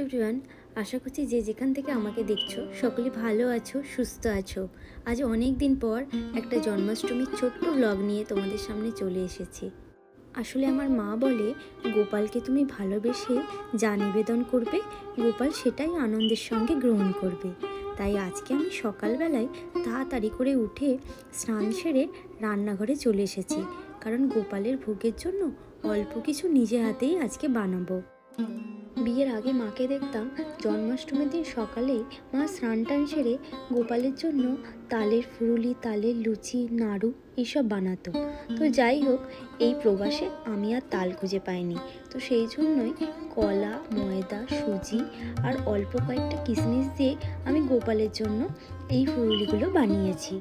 Everyone, আশা করছি যে যেখান থেকে আমাকে দেখছো সকলে ভালো আছো, সুস্থ আছো। আজ অনেক দিন পর একটা জন্মাষ্টমীর ছোট্ট ব্লগ নিয়ে তোমাদের সামনে চলে এসেছি। আসলে আমার মা বলে, গোপালকে তুমি ভালোবেসে যা নিবেদন করবে, গোপাল সেটাই আনন্দের সঙ্গে গ্রহণ করবে। তাই আজকে আমি সকালবেলায় তাড়াতাড়ি করে উঠে স্নান সেরে রান্নাঘরে চলে এসেছি, কারণ গোপালের ভোগের জন্য অল্প কিছু নিজে হাতেই আজকে বানাবো। বিয়ের আগে মাকে দেখতাম জন্মাষ্টমীর দিন সকালেই মা স্নান টান সেরে গোপালের জন্য তালের ফুরুলি, তালের লুচি, নাড়ু এইসব বানাতো। তো যাই হোক, এই প্রবাসে আমি আর তাল খুঁজে পাইনি, তো সেই জন্যই কলা, ময়দা, সুজি আর অল্প কয়েকটা কিশমিশ দিয়ে আমি গোপালের জন্য এই ফুরুলিগুলো বানিয়েছি।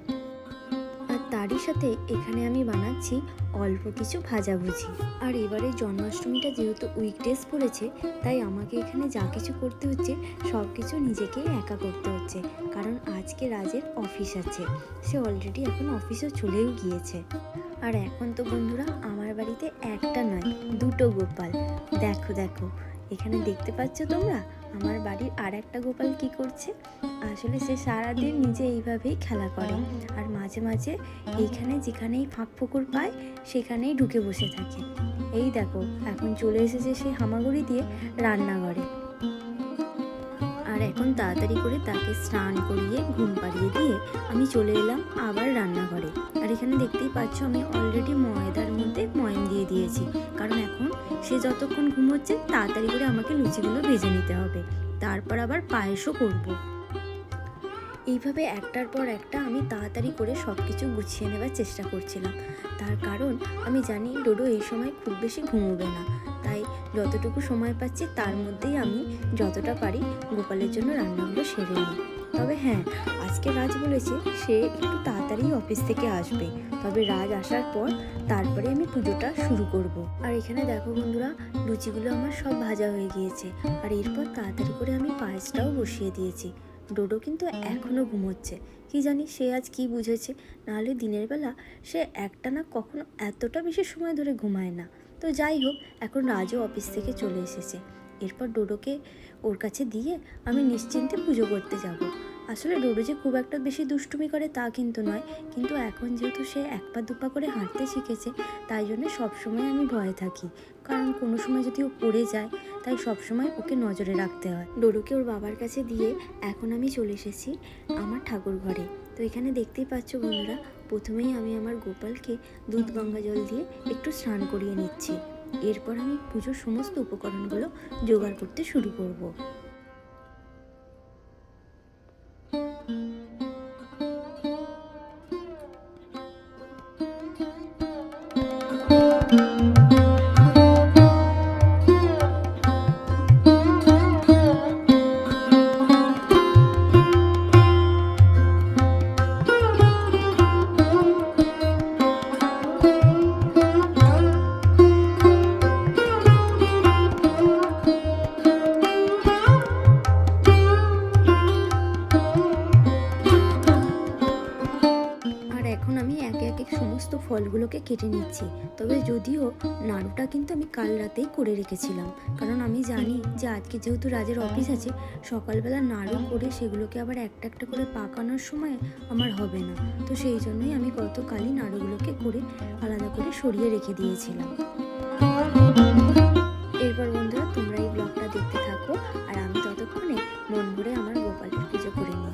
আর তারই সাথে এখানে আমি বানাচ্ছি অল্প কিছু ভাজাভুজি। আর এবারে জন্মাষ্টমীটা যেহেতু উইকডেজ পড়েছে, তাই আমাকে এখানে যা কিছু করতে হচ্ছে সব কিছু নিজেকেই একা করতে হচ্ছে, কারণ আজকে রাজের অফিস আছে। সে অলরেডি এখন অফিসে চলেও গিয়েছে। আর এখন তো বন্ধুরা আমার বাড়িতে একটা নয়, দুটো গোপাল। দেখো দেখো, এখানে দেখতে পাচ্ছ তোমরা আমার বাড়ির আর একটা গোপাল কি করছে। আসলে সে সারাদিন নিজে এইভাবেই খেলা করে, আর মাঝে মাঝে এইখানে যেখানেই ফাঁক ফোকর পায় সেখানেই ঢুকে বসে থাকে। এই দেখো, এখন চলে এসেছে সেই হামাগুড়ি দিয়ে রান্নাঘরে। আর এখন তাড়াতাড়ি করে তাকে স্নান করিয়ে ঘুম পাড়িয়ে দিয়ে আমি চলে এলাম আবার রান্নাঘরে। আর এখানে দেখতেই পাচ্ছ আমি অলরেডি ময়দার মধ্যে ময়ান দিয়ে দিয়েছি, কারণ এখন সে যতক্ষণ ঘুমোচ্ছে তাড়াতাড়ি করে আমাকে লুচিগুলো ভেজে নিতে হবে, তারপর আবার পায়েসও করব। এইভাবে একটার পর একটা আমি তাড়াতাড়ি করে সব কিছু গুছিয়ে নেবার চেষ্টা করছিলাম, তার কারণ আমি জানি ডোডো এই সময় খুব বেশি ঘুমোবে না। তাই যতটুকু সময় পাচ্ছি তার মধ্যেই আমি যতটা পারি গোপালের জন্য রান্নাগুলো সেরে নিই। তবে হ্যাঁ, আজকে রাজ বলেছে সে একটু তাড়াতাড়ি অফিস থেকে আসবে, তবে রাজ আসার পর তারপরে আমি পুজোটা শুরু করব। আর এখানে দেখো বন্ধুরা, লুচিগুলো আমার সব ভাজা হয়ে গিয়েছে, আর এরপর তাড়াতাড়ি করে আমি পায়েসটাও বসিয়ে দিয়েছি। ডোডো কিন্তু এখনও ঘুমোচ্ছে, কি জানি সে আজ কি বুঝেছে, নাহলে দিনের বেলা সে একটানা কখনো এতটা বেশি সময় ধরে ঘুমায় না। তো যাই হোক, এখন রাজও অফিস থেকে চলে এসেছে, এরপর ডোডোকে ওর কাছে দিয়ে আমি নিশ্চিন্তে পুজো করতে যাব। আসলে ডোডো যে খুব একটা বেশি দুষ্টুমি করে তা কিন্তু নয়, কিন্তু এখন যেহেতু সে এক পা দুপা করে হাঁটতে শিখেছে, তাই জন্য সবসময় আমি ভয়ে থাকি, কারণ কোনো সময় যদি ও পড়ে যায়, তাই সবসময় ওকে নজরে রাখতে হয়। ডোডোকে ওর বাবার কাছে দিয়ে এখন আমি চলে এসেছি আমার ঠাকুর ঘরে। তো এখানে দেখতেই পাচ্ছ বন্ধুরা, প্রথমেই আমি আমার গোপালকে দুধ গঙ্গা জল দিয়ে একটু স্নান করিয়ে নিচ্ছি। এরপর আমি পুজোর সমস্ত উপকরণগুলো জোগাড় করতে শুরু করব। এখন আমি একে একে সমস্ত ফলগুলোকে কেটে নিচ্ছি। তবে যদিও নাড়ুটা কিন্তু আমি কাল রাতেই করে রেখেছিলাম, কারণ আমি জানি যে আজকে যেহেতু রাজের অফিস আছে, সকালবেলা নাড়ু করে সেগুলোকে আবার একটা একটা করে পাকানোর সময় আমার হবে না। তো সেই জন্যই আমি গতকালই নাড়ুগুলোকে করে আলাদা করে সরিয়ে রেখে দিয়েছিলাম। এরপর বন্ধুরা, তোমরা এই ব্লগটা দেখতে থাকো, আর আমি ততক্ষণে মন ভরে আমার গোপালের পুজো করে নিই।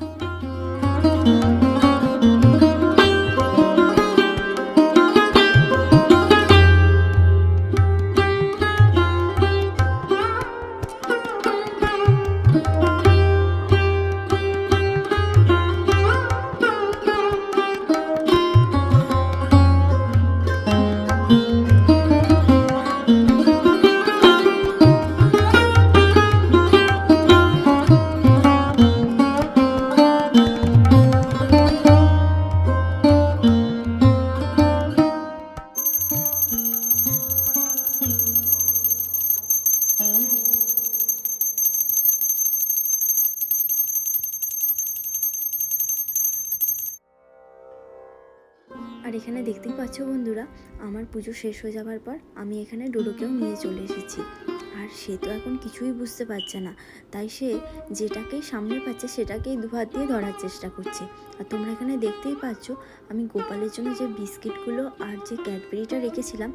আর এখানে দেখতেই পাচ্ছ বন্ধুরা, আমার পুজো শেষ হয়ে যাওয়ার পর আমি এখানে ডোডোকেও নিয়ে চলে এসেছি। আর সে তো এখন কিছুই বুঝতে পারছে না, তাই সে যেটাকেই সামনে পাচ্ছে সেটাকেই দু হাত দিয়ে ধরার চেষ্টা করছে। আর তোমরা এখানে দেখতেই পাচ্ছ আমি গোপালের জন্য যে বিস্কিটগুলো আর যে ক্যাডবেরিটা রেখেছিলাম,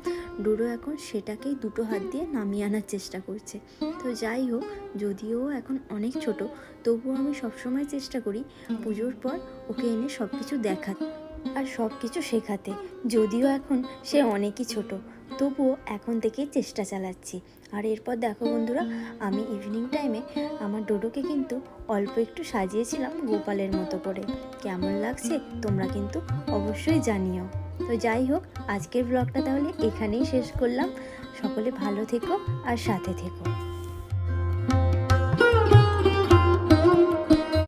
ডোডো এখন সেটাকেই দুটো হাত দিয়ে নামিয়ে আনার চেষ্টা করছে। তো যাই হোক, যদিও এখন অনেক ছোট, তবুও আমি সবসময় চেষ্টা করি পুজোর পর ওকে এনে সব কিছু দেখাতে আর সব কিছু শেখাতে। যদিও এখন সে অনেকই ছোট, তবুও এখন থেকেই চেষ্টা চালাচ্ছি। আর এরপর দেখো বন্ধুরা, আমি ইভিনিং টাইমে আমার ডোডোকে কিন্তু অল্প একটু সাজিয়েছিলাম গোপালের মতো করে। কেমন লাগছে তোমরা কিন্তু অবশ্যই জানিও। তো যাই হোক, আজকের ব্লগটা তাহলে এখানেই শেষ করলাম। সকলে ভালো থেকো আর সাথে থেকো।